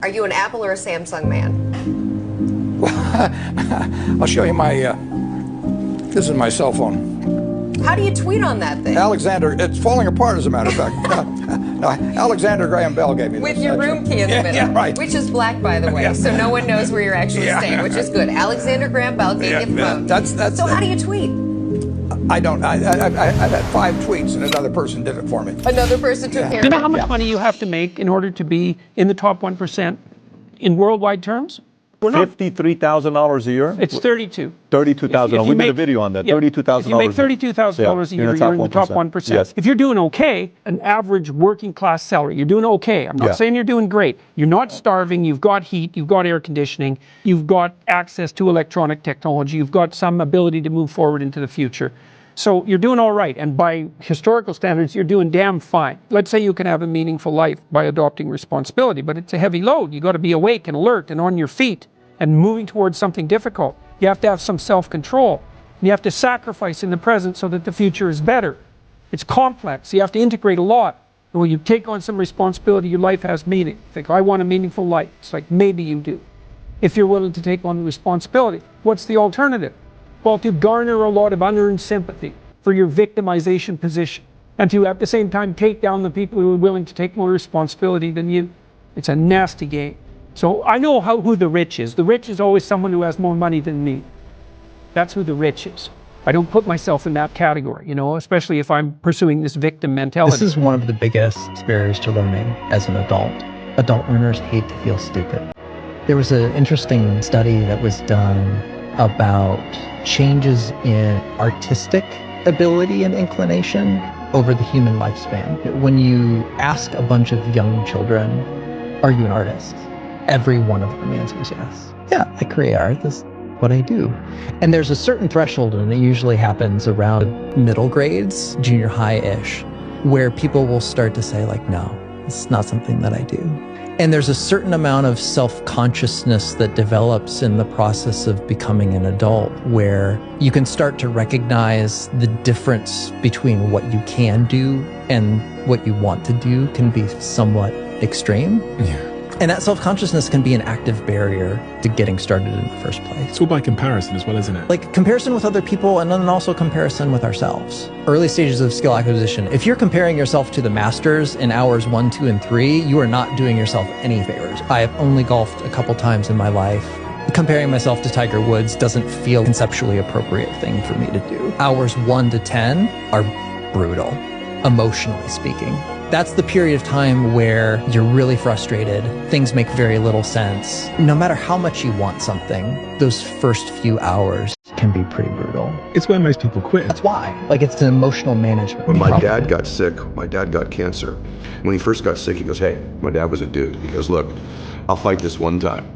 Are you an Apple or a Samsung man? I'll show you my, this is my cell phone. How do you tweet on that thing? Alexander, it's falling apart as a matter of fact. No, Alexander Graham Bell gave me this. With your room key in the middle. Yeah, right. Which is black, by the way, so no one knows where you're actually staying, which is good. Alexander Graham Bell gave you the phone. So how do you tweet? I don't. I've had 5 tweets and another person did it for me. Another person took care of it. Do you know how much money you have to make in order to be in the top 1% in worldwide terms? $53,000 a year? It's 32. $32,000. We made a video on that. $32,000. If you make $32,000 a year, you're in the top 1%. Yes. If you're doing okay, an average working class salary, you're doing okay. I'm not saying you're doing great. You're not starving. You've got heat. You've got air conditioning. You've got access to electronic technology. You've got some ability to move forward into the future. So you're doing all right. And by historical standards, you're doing damn fine. Let's say you can have a meaningful life by adopting responsibility, but it's a heavy load. You got to be awake and alert and on your feet and moving towards something difficult. You have to have some self-control. You have to sacrifice in the present so that the future is better. It's complex. You have to integrate a lot. When you take on some responsibility, your life has meaning. You think, I want a meaningful life. It's like, maybe you do. If you're willing to take on the responsibility. What's the alternative? Well, to garner a lot of unearned sympathy for your victimization position and to at the same time take down the people who are willing to take more responsibility than you. It's a nasty game. So I know who the rich is. The rich is always someone who has more money than me. That's who the rich is. I don't put myself in that category, you know, especially if I'm pursuing this victim mentality. This is one of the biggest barriers to learning as an adult. Adult learners hate to feel stupid. There was an interesting study that was done about changes in artistic ability and inclination over the human lifespan. When you ask a bunch of young children, are you an artist? Every one of them answers yes. Yeah, I create art. That's what I do. And there's a certain threshold, and it usually happens around middle grades, junior high-ish, where people will start to say like, no, it's not something that I do. And there's a certain amount of self-consciousness that develops in the process of becoming an adult, where you can start to recognize the difference between what you can do and what you want to do can be somewhat extreme. Yeah. And that self-consciousness can be an active barrier to getting started in the first place. It's all by comparison as well, isn't it? Like comparison with other people and then also comparison with ourselves. Early stages of skill acquisition. If you're comparing yourself to the masters in hours 1, 2, and 3, you are not doing yourself any favors. I have only golfed a couple times in my life. Comparing myself to Tiger Woods doesn't feel conceptually appropriate thing for me to do. Hours 1 to 10 are brutal, emotionally speaking. That's the period of time where you're really frustrated. Things make very little sense. No matter how much you want something, those first few hours can be pretty brutal. It's where most people quit. That's why. Like, it's an emotional management When my problem. dad got sick, my dad got cancer. When he first got sick, he goes, hey, my dad was a dude. He goes, look, I'll fight this one time.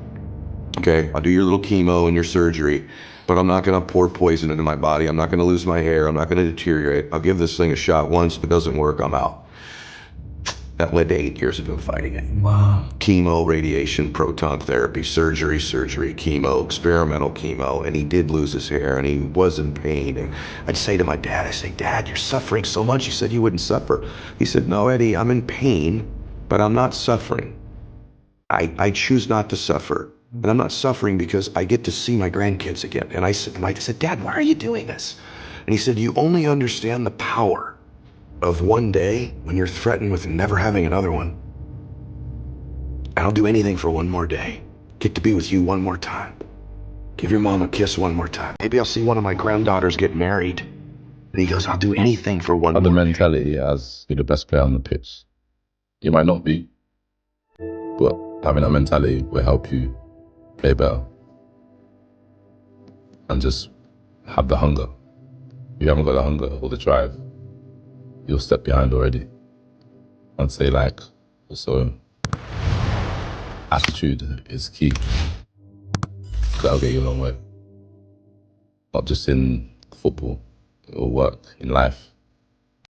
Okay, I'll do your little chemo and your surgery, but I'm not gonna pour poison into my body. I'm not gonna lose my hair. I'm not gonna deteriorate. I'll give this thing a shot once. If it doesn't work, I'm out. That led to 8 years of him fighting it. Wow. Chemo, radiation, proton therapy, surgery, chemo, experimental chemo, and he did lose his hair and he was in pain. And I'd say to my dad, I say, Dad, you're suffering so much. You said you wouldn't suffer. He said, no, Eddie, I'm in pain, but I'm not suffering. I choose not to suffer. And I'm not suffering because I get to see my grandkids again. And I said, Dad, why are you doing this? And he said, you only understand the power of one day when you're threatened with never having another one. And I'll do anything for one more day. Get to be with you one more time. Give your mom a kiss one more time. Maybe I'll see one of my granddaughters get married. And he goes, I'll do anything for one more The day. mentality as be the best player on the pitch. You might not be, but having that mentality will help you play better. And just have the hunger. If you haven't got the hunger or the drive, you'll step behind already. And say like, so attitude is key. That'll get you a long way. Not just in football or work, in life.